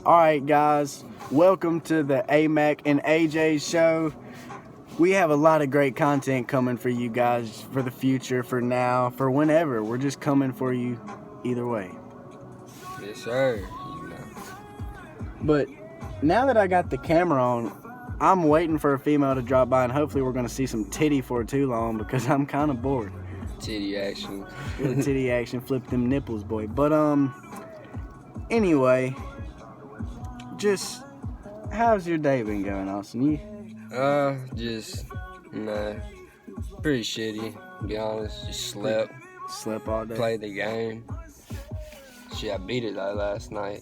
Alright guys, welcome to the AMacc&Aj show. We have a lot of great content coming for you guys for the future, for now, for whenever. We're just coming for you either way. Yes, sir. But now that I got the camera on, I'm waiting for a female to drop by, and hopefully we're going to see some titty for too long because I'm kind of bored. Titty action. Titty action, flip them nipples, boy. But anyway, just how's your day been going, Austin? You Pretty shitty, to be honest. Just slept all day. Played the game. Shit, I beat it last night.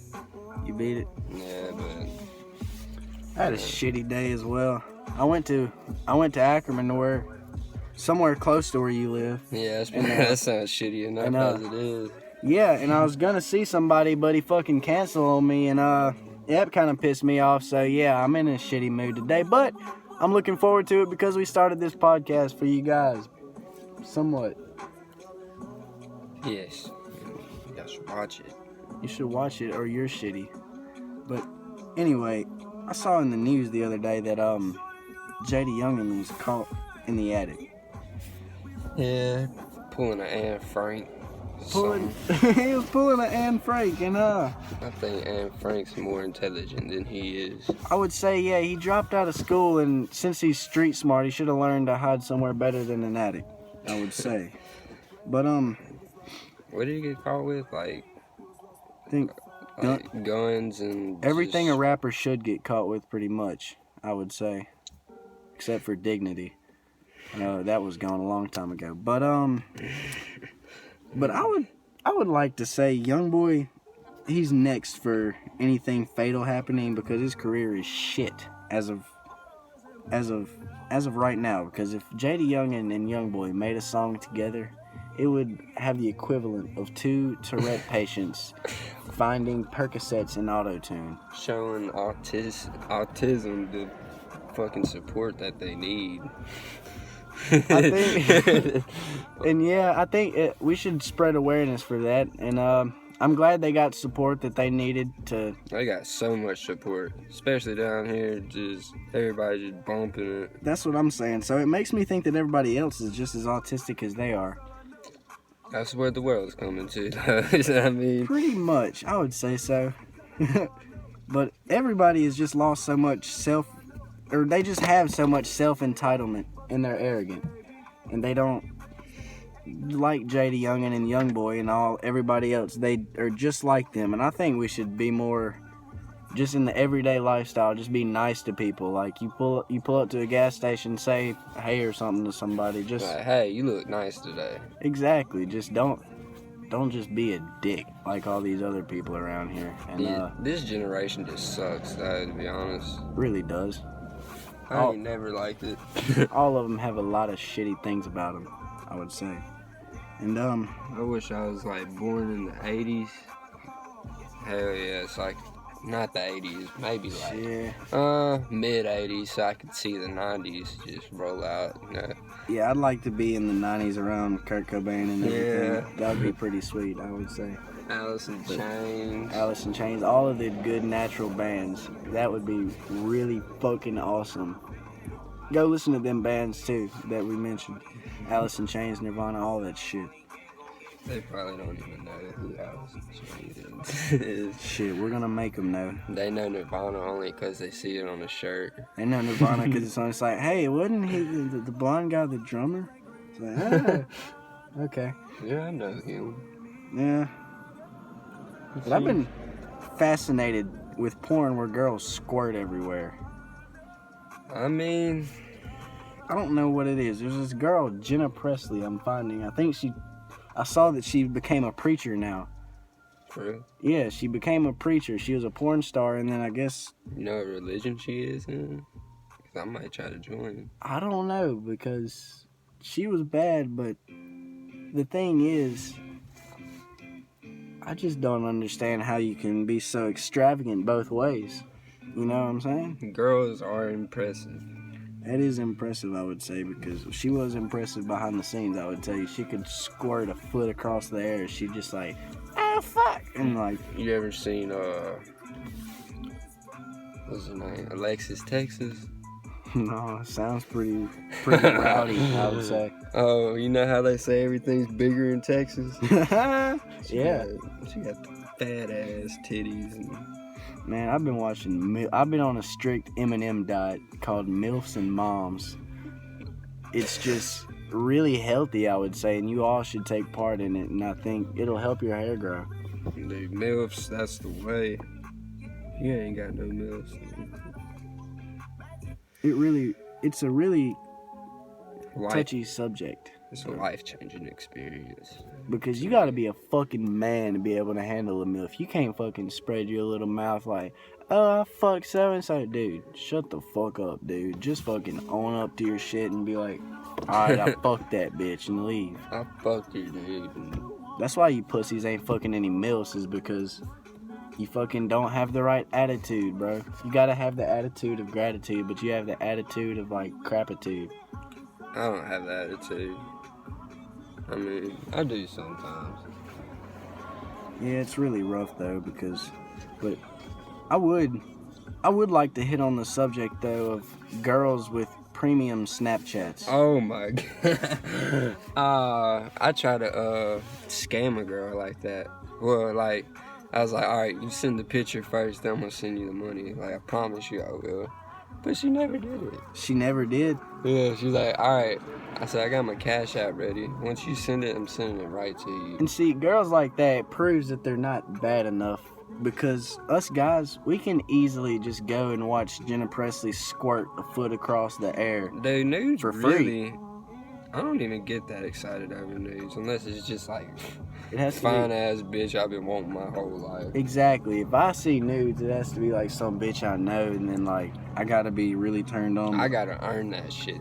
You beat it? Yeah, but I had a shitty day as well. I went to Ackerman, somewhere close to where you live. Yeah, that sounds shitty enough as it is. Yeah, and I was gonna see somebody, but he fucking canceled on me, and that kind of pissed me off. So yeah, I'm in a shitty mood today, but I'm looking forward to it because we started this podcast for you guys. Somewhat. Yes, you guys should watch it. You should watch it, or you're shitty. But anyway, I saw in the news the other day that J.D. Youngin was caught in the attic. Yeah, pulling an Anne Frank. He was pulling an Anne Frank, and I think Anne Frank's more intelligent than he is. I would say, yeah, he dropped out of school, and since he's street smart, he should have learned to hide somewhere better than an attic, I would say. But what did he get caught with? I think guns and everything a rapper should get caught with, pretty much, I would say, except for dignity. That was gone a long time ago. But I would like to say Youngboy, he's next for anything fatal happening because his career is shit as of right now. Because if J.D. Youngin and Youngboy made a song together, it would have the equivalent of two Tourette patients finding Percocets in auto-tune. Showing autism the fucking support that they need. I think we should spread awareness for that, and I'm glad they got support that they needed to. They got so much support, especially down here. Just everybody just bumping it. That's what I'm saying. So it makes me think that everybody else is just as autistic as they are. That's where the world's coming to. I mean, pretty much, I would say so. But everybody has just lost so much they just have so much self-entitlement, and they're arrogant, and they don't like J.D. Youngin and Youngboy and everybody else. They are just like them, and I think we should be more just in the everyday lifestyle. Just be nice to people. Like you pull up to a gas station, say hey or something to somebody. Just like, hey, you look nice today. Exactly. Just don't just be a dick like all these other people around here. And this generation just sucks, to be honest. Really does. I ain't never liked it. All of them have a lot of shitty things about them, I would say. And I wish I was born in the 80s. Hell yeah, it's not the 80s, maybe mid 80s, so I could see the 90s just roll out. Yeah, I'd like to be in the 90s around Kurt Cobain and everything. Yeah. That would be pretty sweet, I would say. Alice in Chains, all of the good natural bands. That would be really fucking awesome. Go listen to them bands too that we mentioned. Alice in Chains, Nirvana, all that shit. They probably don't even know who Alice in Chains is. Shit, we're gonna make them know. They know Nirvana only because they see it on the shirt. They know Nirvana because it's on. It's like, hey, wasn't he the blonde guy, the drummer? It's like, okay. Yeah, I know him. Yeah. But I've been fascinated with porn where girls squirt everywhere. I mean, I don't know what it is. There's this girl, Jenna Presley, I'm finding. I saw that she became a preacher now. Really? Yeah, she became a preacher. She was a porn star, and then I guess... You know what religion she is in? 'Cause I might try to join. I don't know, because she was bad, but the thing is... I just don't understand how you can be so extravagant both ways. You know what I'm saying? Girls are impressive. That is impressive, I would say, because she was impressive behind the scenes, I would tell you. She could squirt a foot across the air. She just oh, fuck! And You ever seen What's her name? Alexis, Texas? No, sounds pretty rowdy, I would say. Oh, you know how they say everything's bigger in Texas? Yeah. She got the fat ass titties. And... Man, I've been on a strict M&M diet called MILFs and Moms. It's just really healthy, I would say, and you all should take part in it, and I think it'll help your hair grow. Dude, MILFs, that's the way. You ain't got no MILFs. It's a really Life, touchy subject. it's a life-changing experience. Because you gotta be a fucking man to be able to handle a MILF. You can't fucking spread your little mouth like, oh, I fucked so-and-so. Dude, shut the fuck up, dude. Just fucking own up to your shit and be like, alright, I fucked that bitch and leave. I fucked her, dude. That's why you pussies ain't fucking any MILFs, is because you fucking don't have the right attitude, bro. You gotta have the attitude of gratitude, but you have the attitude of, like, crapitude. I don't have that attitude. I mean, I do sometimes. Yeah, it's really rough, though, but I would like to hit on the subject, though, of girls with premium Snapchats. Oh my god. I try to scam a girl like that. Well, like, I was like, alright, you send the picture first, then I'm gonna send you the money. Like, I promise you I will. But she never did it. She never did? Yeah, she's like, alright. I said, I got my Cash App ready. Once you send it, I'm sending it right to you. And see, girls like that proves that they're not bad enough. Because us guys, we can easily just go and watch Jenna Presley squirt a foot across the air. Dude, nudes for really... I don't even get that excited over nudes unless it's just like it has to fine ass bitch I've been wanting my whole life. Exactly. If I see nudes, it has to be like some bitch I know, and then like I gotta be really turned on. I gotta earn that shit.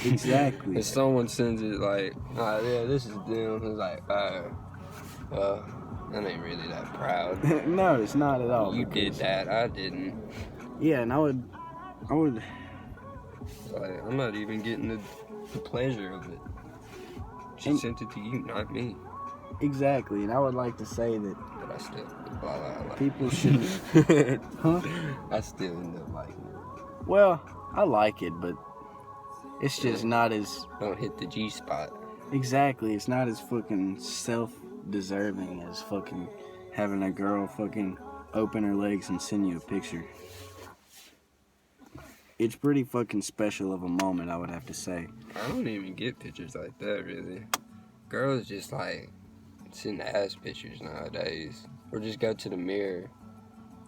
Exactly. If someone sends it like, oh yeah, this is them, it's like, well, that ain't really that proud. No, it's not at all. You did that, I didn't. Yeah, and I would. Like, I'm not even getting the pleasure of it. She sent it to you, not me. Exactly, and I would like to say that. But I still, blah. People shouldn't. Huh? I still end up liking it. Well, I like it, but it's just not as. Don't hit the G spot. Exactly, it's not as fucking self-deserving as fucking having a girl fucking open her legs and send you a picture. It's pretty fucking special of a moment, I would have to say. I don't even get pictures like that, really. Girls just, like, send ass pictures nowadays. Or just go to the mirror.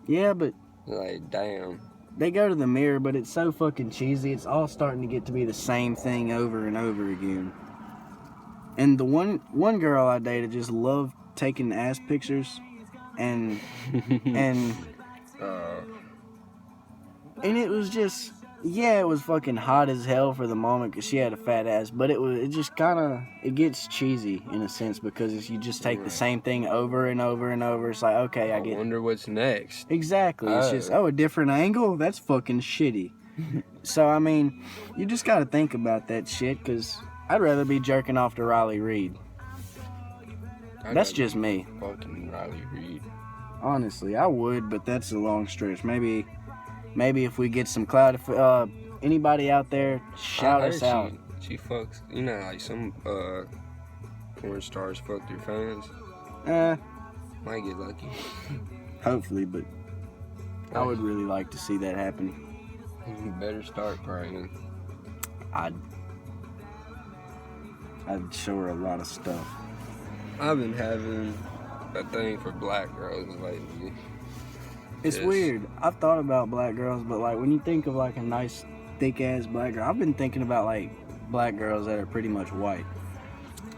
Yeah, but... Like, damn. They go to the mirror, but it's so fucking cheesy. It's all starting to get to be the same thing over and over again. And the one girl I dated just loved taking ass pictures. And it was just... Yeah, it was fucking hot as hell for the moment because she had a fat ass, but it just kind of, it gets cheesy in a sense because you just take the same thing over and over and over. It's like, okay, I wonder what's next. Exactly. It's just, a different angle? That's fucking shitty. So, I mean, you just got to think about that shit because I'd rather be jerking off to Riley Reid. That's just me. Fucking Riley Reid. Honestly, I would, but that's a long stretch. Maybe if we get some clout, if anybody out there, shout us out. She fucks, you know, like some porn stars fuck their fans. Might get lucky. Hopefully, but I would really like to see that happen. You better start praying. I'd show her a lot of stuff. I've been having a thing for black girls lately. It's weird. I've thought about black girls, but like when you think of like a nice thick ass black girl, I've been thinking about like black girls that are pretty much white.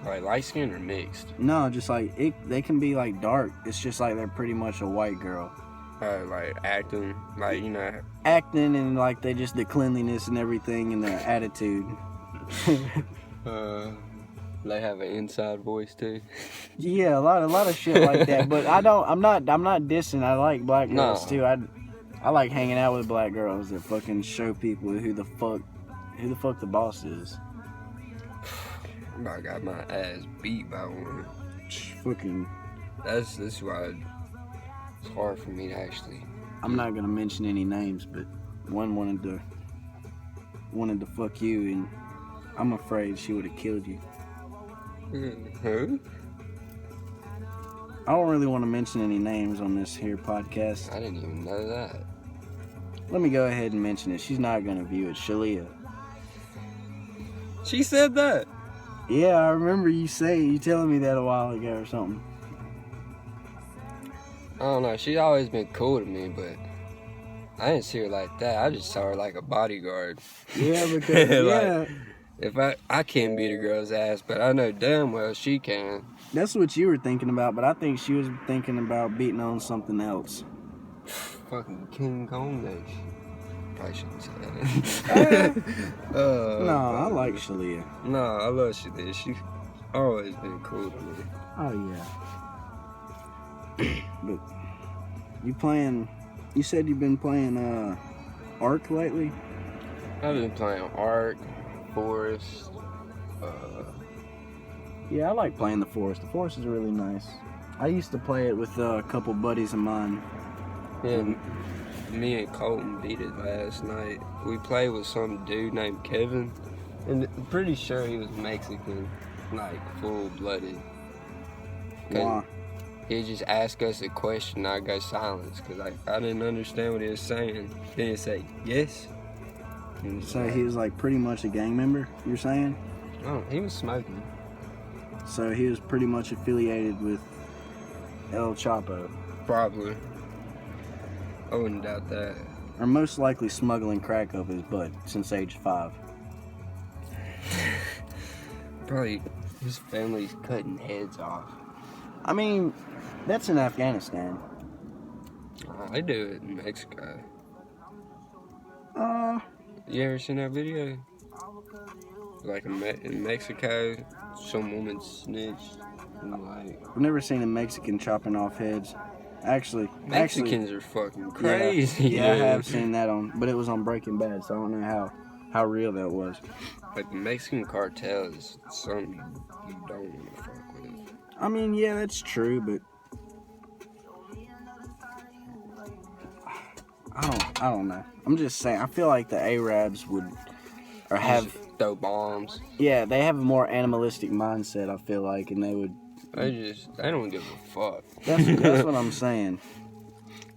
Like light skin or mixed? No, just like they can be like dark. It's just like they're pretty much a white girl. Like acting, like, you know. Acting and like they just the cleanliness and everything and their attitude. They have an inside voice too. Yeah, a lot of shit like that. But I'm not dissing. I like black girls too. I like hanging out with black girls that fucking show people who the fuck the boss is. I got my ass beat by one. Fucking. This is why it's hard for me to actually I'm not gonna mention any names, but one wanted to fuck you, and I'm afraid she would have killed you. Who? I don't really want to mention any names on this here podcast. I didn't even know that. Let me go ahead and mention it. She's not gonna view it. Shalia. She said that. Yeah, I remember you telling me that a while ago or something. I don't know. She's always been cool to me, but I didn't see her like that. I just saw her like a bodyguard. Yeah, because like, if I can't beat a girl's ass, but I know damn well she can. That's what you were thinking about, but I think she was thinking about beating on something else. Fucking King Kong days. Probably shouldn't say that. No, I like Shalia. No, I love Shalia. She's always been cool to me. Oh yeah. But you said you've been playing Ark lately? I've been playing Ark, Forest. Yeah, I like playing the Forest. The Forest is really nice. I used to play it with a couple buddies of mine. Yeah, me and Colton beat it last night. We played with some dude named Kevin, and I'm pretty sure he was Mexican, like full-blooded. Why? He'd just ask us a question, and I'd go silence, because I didn't understand what he was saying. Then he'd say, yes. So he was like pretty much a gang member, you're saying? Oh, he was smoking. So he was pretty much affiliated with El Chapo. Probably. I wouldn't doubt that. Or most likely smuggling crack up his butt since age 5. Probably his family's cutting heads off. I mean, that's in Afghanistan. They do it in Mexico. You ever seen that video? Like in Mexico, some woman snitched. And like, I've never seen a Mexican chopping off heads. Actually, Mexicans are fucking crazy. Yeah, I have seen that but it was on Breaking Bad, so I don't know how real that was. Like the Mexican cartel is something you don't want to fuck with. I mean, yeah, that's true, but I don't know. I'm just saying. I feel like the Arabs would have throw bombs. Yeah, they have a more animalistic mindset. I feel like, and they would. They don't give a fuck. That's what I'm saying.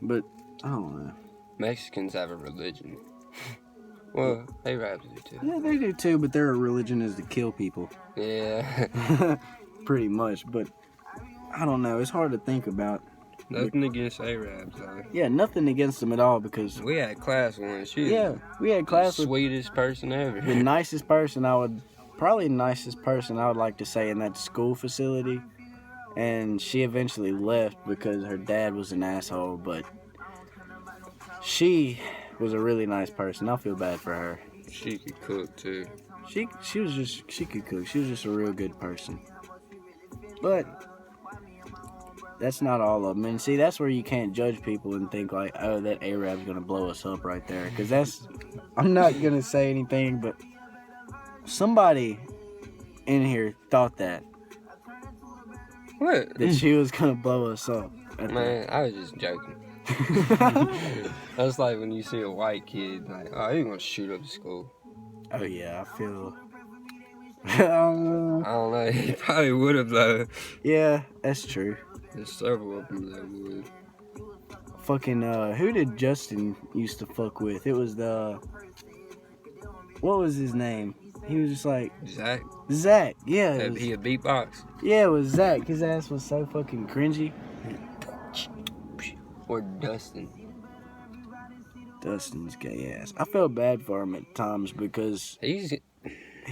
But I don't know. Mexicans have a religion. Well, Arabs do too. Yeah, they do too, but their religion is to kill people. Yeah. Pretty much, but I don't know. It's hard to think about. Nothing against Arabs, though. Yeah, nothing against them at all because we had class once. We had class the sweetest person ever. The nicest person I would like to say in that school facility. And she eventually left because her dad was an asshole, but she was a really nice person. I feel bad for her. She could cook too. She could cook. She was just a real good person. But that's not all of them. And see, that's where you can't judge people and think like, oh, that Arab's gonna blow us up right there. Because I'm not gonna say anything, but somebody in here thought that. What? That she was gonna blow us up. Man, I was just joking. That's like when you see a white kid, like, oh, he's gonna shoot up the school. Oh yeah, I feel. I don't know. He probably would have though. Yeah, that's true. There's several of them that would. Fucking who did Justin used to fuck with? It was what was his name? He was just like Zach, yeah. He a beatbox. Yeah, it was Zach. His ass was so fucking cringy. Or Dustin. Dustin's gay ass. I felt bad for him at times because he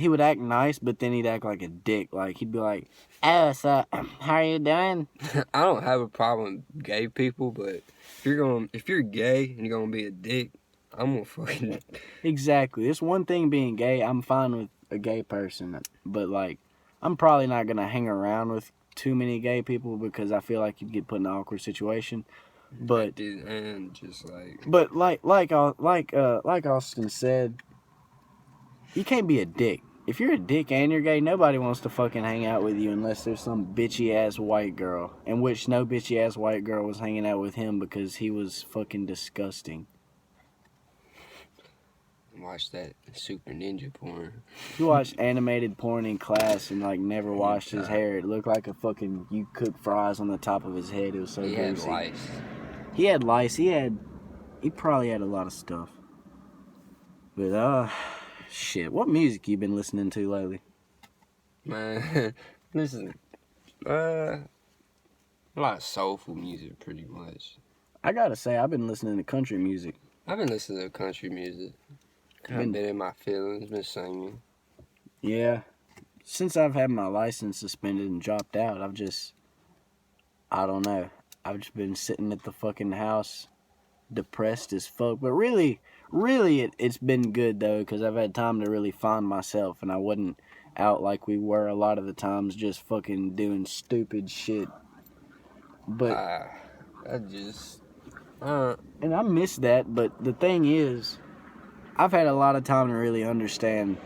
would act nice, but then he'd act like a dick. Like he'd be like, "Oh, so how are you doing?" I don't have a problem with gay people, but if you're gay and you're gonna be a dick, I'm gonna fucking. Exactly. It's one thing being gay. I'm fine with a gay person, but like, I'm probably not gonna hang around with too many gay people because I feel like you'd get put in an awkward situation. But and just like. But like Austin said, you can't be a dick. if you're a dick and you're gay, nobody wants to fucking hang out with you unless there's some bitchy ass white girl. In which no bitchy ass white girl was hanging out with him because he was fucking disgusting. Watch that super ninja porn. He watched animated porn in class and like never washed his hair. It looked like a fucking you cooked fries on the top of his head. It was so He greasy. had lice. He had lice. He probably had a lot of stuff. But shit. What music you been listening to lately? Man, listen, a lot of soulful music, pretty much. I gotta say, I've been listening to country music. I've been listening to country music. I've been in my feelings, been singing. Yeah. Since I've had my license suspended and dropped out, I don't know. I've just been sitting at the fucking house, depressed as fuck. But really, it's been good, though, because I've had time to really find myself, and I wasn't out like we were a lot of the times just fucking doing stupid shit. But and I miss that, but the thing is, I've had a lot of time to really understand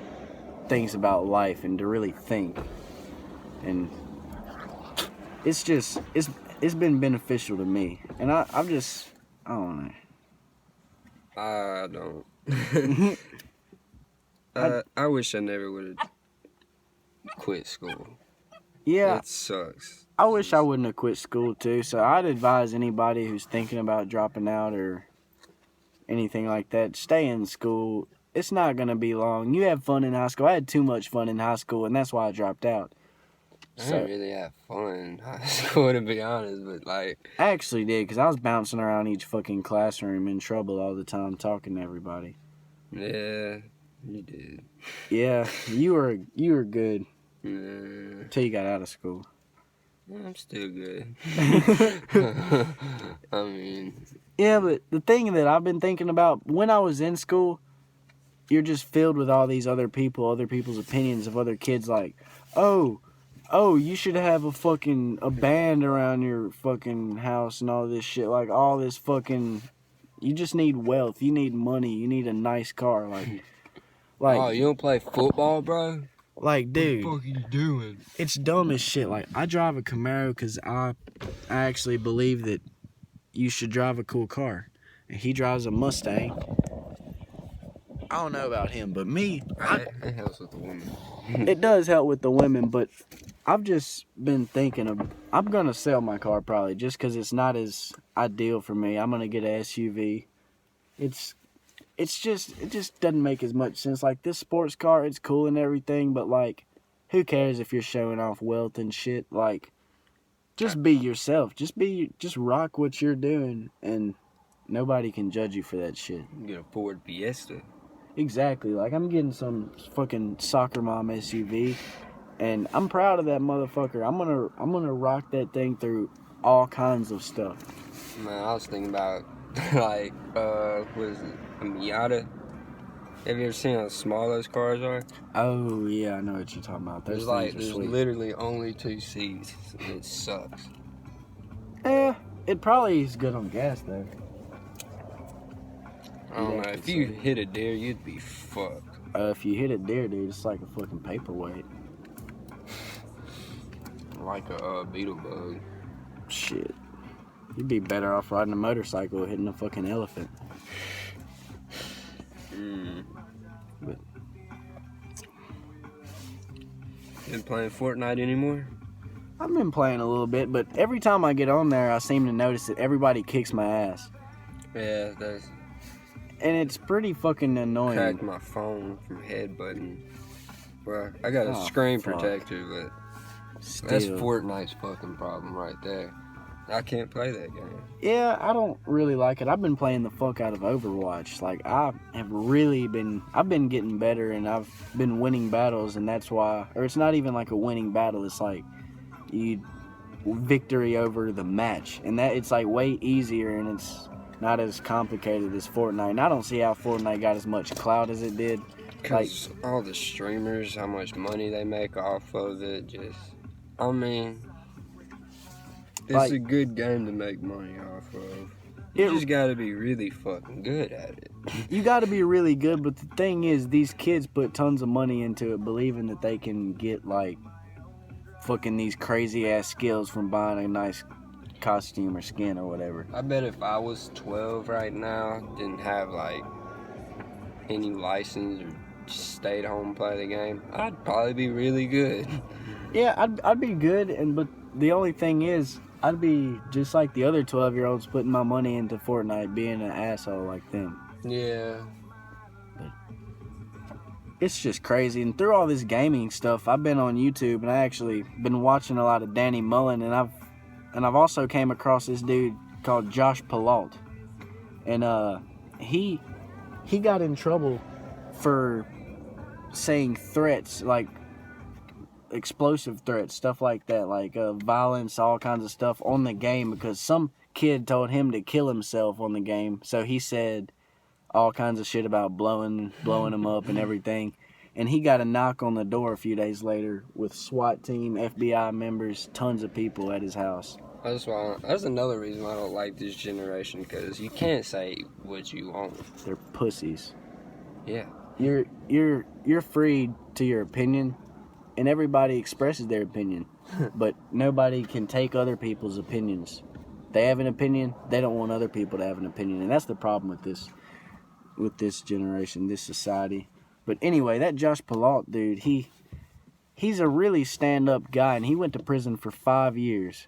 things about life and to really think. And it's been beneficial to me. And I don't know. I don't. I wish I never would have quit school. Yeah. It sucks. I wish I wouldn't have quit school too. So I'd advise anybody who's thinking about dropping out or anything like that, stay in school. It's not going to be long. You have fun in high school. I had too much fun in high school, and that's why I dropped out. I didn't really have fun in high school, to be honest, but like... I actually did, because I was bouncing around each fucking classroom in trouble all the time, talking to everybody. Yeah, you did. Yeah, you were good. Yeah. Until you got out of school. I'm still good. I mean... Yeah, but the thing that I've been thinking about, when I was in school, you're just filled with all these other people's opinions of other kids, like, oh, you should have a band around your fucking house and all this shit, like, all this fucking, you just need wealth, you need money, you need a nice car, like, oh, you don't play football, bro? Like, dude, what the fuck are you doing? It's dumb as shit. Like, I drive a Camaro because I actually believe that you should drive a cool car. And he drives a Mustang. I don't know about him, but me... It helps with the women. It does help with the women, but I've just been thinking of... I'm going to sell my car probably just because it's not as ideal for me. I'm going to get an SUV. It just doesn't make as much sense. Like, this sports car, it's cool and everything, but, like, who cares if you're showing off wealth and shit? Like, just be yourself. Just rock what you're doing, and nobody can judge you for that shit. You get a Ford Fiesta. Exactly. Like, I'm getting some fucking soccer mom SUV, and I'm proud of that motherfucker. I'm gonna rock that thing through all kinds of stuff. Man, I was thinking about, like, what is it? A Miata. Have you ever seen how small those cars are? Oh, yeah, I know what you're talking about. Those there's literally only 2 seats. It sucks. It probably is good on gas, though. I don't know. If you hit a deer, you'd be fucked. If you hit a deer, dude, it's like a fucking paperweight. Like a beetle bug. Shit. You'd be better off riding a motorcycle or hitting a fucking elephant. But been playing Fortnite anymore? I've been playing a little bit, but every time I get on there, I seem to notice that everybody kicks my ass. Yeah, it does. And it's pretty fucking annoying. Cracked my phone from headbutting. Well, I got a screen protector, but that's Fortnite's fucking problem right there. I can't play that game. Yeah, I don't really like it. I've been playing the fuck out of Overwatch. Like, I've been getting better, and I've been winning battles, and that's why, or it's not even like a winning battle, it's like victory over the match, and that it's like way easier, and it's not as complicated as Fortnite. And I don't see how Fortnite got as much clout as it did. Because all the streamers, how much money they make off of it, I mean... It's a good game to make money off of. You just gotta be really fucking good at it. You got to be really good, but the thing is, these kids put tons of money into it, believing that they can get, like, fucking these crazy-ass skills from buying a nice costume or skin or whatever. I bet if I was 12 right now, didn't have, like, any license or just stayed home and play the game, I'd probably be really good. Yeah, I'd be good, but the only thing is, I'd be just like the other 12-year-olds putting my money into Fortnite, being an asshole like them. Yeah. But it's just crazy. And through all this gaming stuff, I've been on YouTube and I actually been watching a lot of Danny Mullen, and I've also came across this dude called Josh Pilault, and he got in trouble for saying threats, like explosive threats, stuff like that, like violence, all kinds of stuff on the game, because some kid told him to kill himself on the game. So he said all kinds of shit about blowing him up and everything. And he got a knock on the door a few days later with SWAT team, FBI members, tons of people at his house. That's another reason I don't like this generation, because you can't say what you want. They're pussies. Yeah. You're free to your opinion, and everybody expresses their opinion, but nobody can take other people's opinions. They have an opinion, they don't want other people to have an opinion, and that's the problem with this generation, this society. But anyway, that Josh Pilault dude, he's a really stand-up guy, and he went to prison for 5 years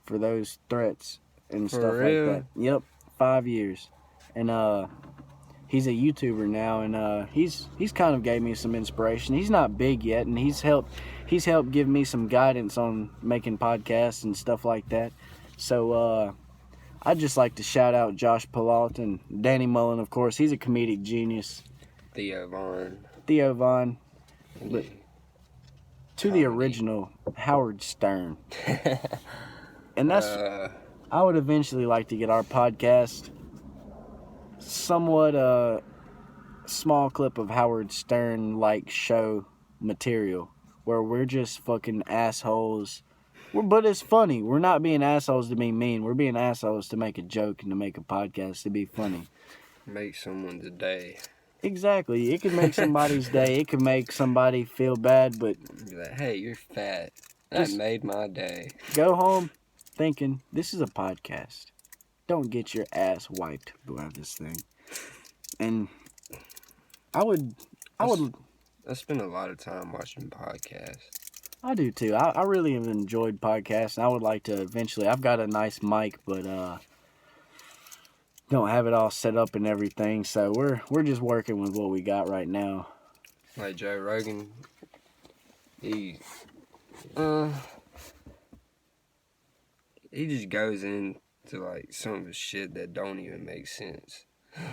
for those threats and For stuff real? like that. Yep, 5 years. And he's a YouTuber now, and he's kind of gave me some inspiration. He's not big yet, and he's helped give me some guidance on making podcasts and stuff like that. So I'd just like to shout out Josh Pilault and Danny Mullen, of course. He's a comedic genius. Theo Vaughn. But to the original Howard Stern. And that's I would eventually like to get our podcast somewhat small clip of Howard Stern like show material where we're just fucking assholes. But it's funny. We're not being assholes to be mean. We're being assholes to make a joke and to make a podcast to be funny. Make someone's day. Exactly. It could make somebody's day. It could make somebody feel bad, but Be like, hey, you're fat. That made my day. Go home thinking, this is a podcast. Don't get your ass wiped by this thing. And I spend a lot of time watching podcasts. I do too. I really have enjoyed podcasts. I would like to eventually. I've got a nice mic, but don't have it all set up and everything. So we're just working with what we got right now. Like Joe Rogan, he just goes into like some of the shit that don't even make sense,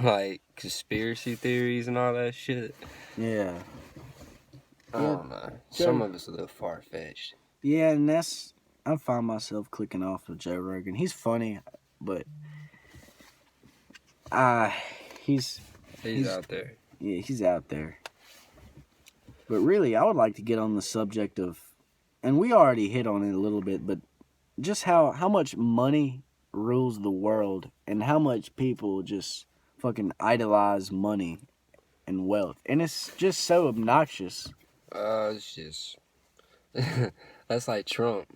like conspiracy theories and all that shit. Yeah. I don't know. Some of it's a little far-fetched. Yeah, and I find myself clicking off of Joe Rogan. He's funny, but he's out there. Yeah, he's out there. But really, I would like to get on the subject of, and we already hit on it a little bit, but just how much money rules the world and how much people just fucking idolize money and wealth. And it's just so obnoxious. It's just... That's like Trump.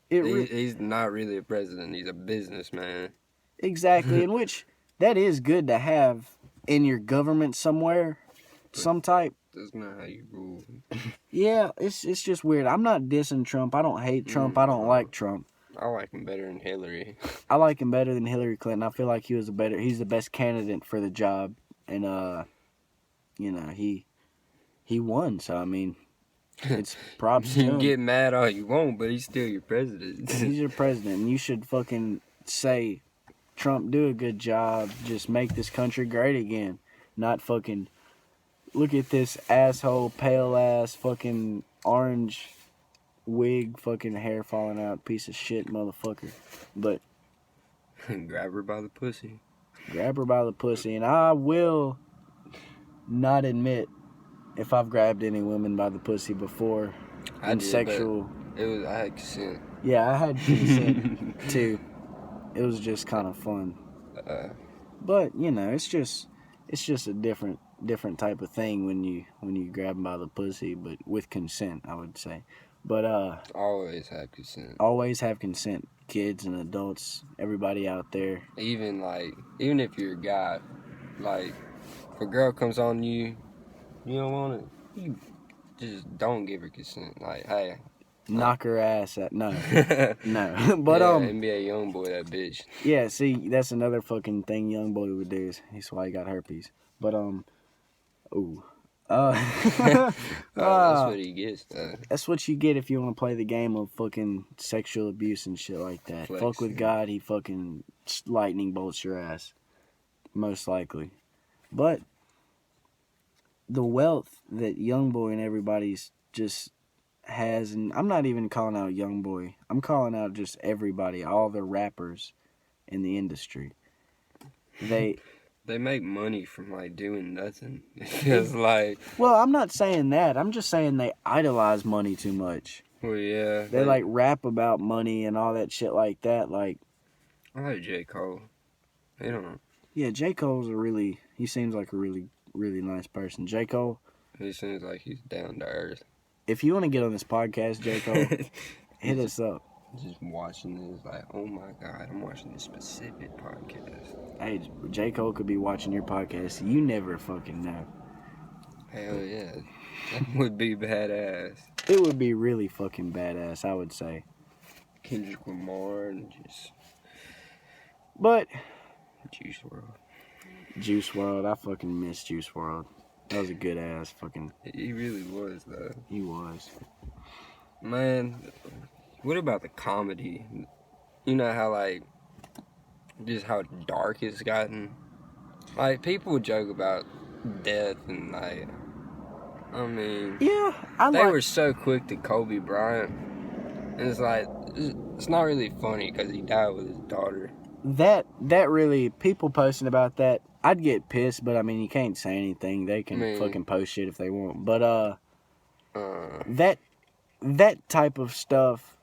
He's not really a president. He's a businessman. Exactly. In which, that is good to have in your government somewhere. But some type. That's not how you rule. Yeah, it's just weird. I'm not dissing Trump. I don't hate Trump. I don't like Trump. I like him better than Hillary. I like him better than Hillary Clinton. I feel like he's the best candidate for the job. And, you know, he won, so I mean, it's props to him. You can get mad all you want, but he's still your president. He's your president, and you should fucking say, Trump, do a good job. Just make this country great again. Not fucking, look at this asshole, pale ass, fucking orange wig, fucking hair falling out, piece of shit motherfucker. But grab her by the pussy. Grab her by the pussy, and I will not admit if I've grabbed any women by the pussy before. I had consent. Yeah, I had consent too. It was just kind of fun. But, you know, it's just, it's just a different type of thing when you grab them by the pussy, but with consent, I would say. But always have consent. Always have consent, kids and adults, everybody out there. Even if you're a guy, like if a girl comes on you, you don't want it. You just don't give her consent. Like, hey. Knock her ass out. No. No. But yeah, NBA YoungBoy, that bitch. Yeah, see, that's another fucking thing YoungBoy would do. That's why he got herpes. But ooh. That's what he gets, though. That's what you get if you want to play the game of fucking sexual abuse and shit like that. Flex, Fuck with God, he fucking lightning bolts your ass. Most likely. But the wealth that YoungBoy and everybody's just has, and I'm not even calling out YoungBoy. I'm calling out just everybody, all the rappers in the industry. They make money from like doing nothing. It's like, well, I'm not saying that. I'm just saying they idolize money too much. Well, yeah. They like rap about money and all that shit like that. Like, I like J. Cole. You don't. Yeah, J. Cole's he seems like a really, really nice person. J. Cole. He seems like he's down to earth. If you want to get on this podcast, J. Cole, hit us up. Just watching this, like, oh my God, I'm watching this specific podcast. Hey, J. Cole could be watching your podcast. You never fucking know. Hell yeah. That would be badass. It would be really fucking badass, I would say. Kendrick Lamar and just... But... Juice WRLD. Juice WRLD. I fucking miss Juice WRLD. That was a good ass fucking... He really was, though. He was. Man, what about the comedy? You know how, like, just how dark it's gotten? Like, people would joke about death and, like, I mean... Yeah, They were so quick to Kobe Bryant. And it's like, it's not really funny because he died with his daughter. That really, people posting about that, I'd get pissed, but I mean, you can't say anything. They can fucking post shit if they want. But, that type of stuff,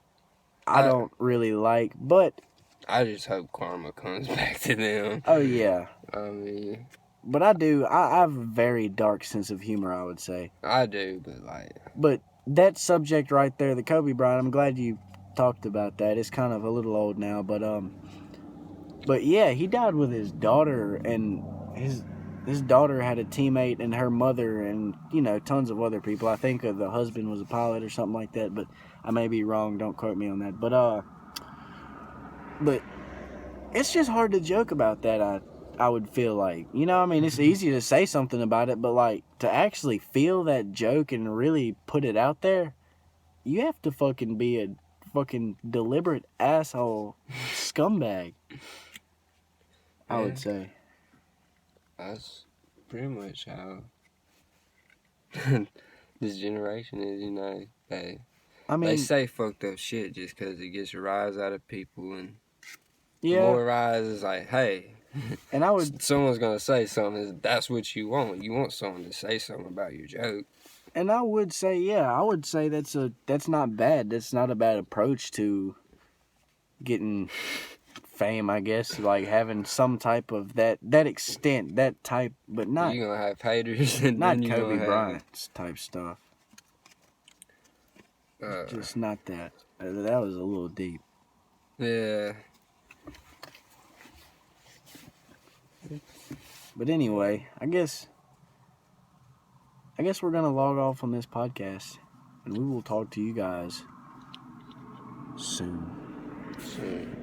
I don't really like, but... I just hope karma comes back to them. Oh, yeah. I mean... But I do. I have a very dark sense of humor, I would say. I do, but like... But that subject right there, the Kobe Bryant, I'm glad you talked about that. It's kind of a little old now, but yeah, he died with his daughter, and his daughter had a teammate and her mother and, you know, tons of other people. I think the husband was a pilot or something like that, but I may be wrong. Don't quote me on that. But it's just hard to joke about that, I would feel like. You know, I mean, it's easy to say something about it, but, like, to actually feel that joke and really put it out there, you have to fucking be a fucking deliberate asshole scumbag, I would say. That's pretty much how this generation is, you know. They say fucked up shit just because it gets a rise out of people, and the more rise is like, hey... And someone's gonna say something. That's what you want. You want someone to say something about your joke. And I would say that's not bad. That's not a bad approach to getting fame, I guess. Like having some type of that extent, that type, but not. You're gonna have haters, and not then Kobe Bryant type stuff. Just not that. That was a little deep. Yeah. But anyway, I guess we're gonna log off on this podcast, and we will talk to you guys soon.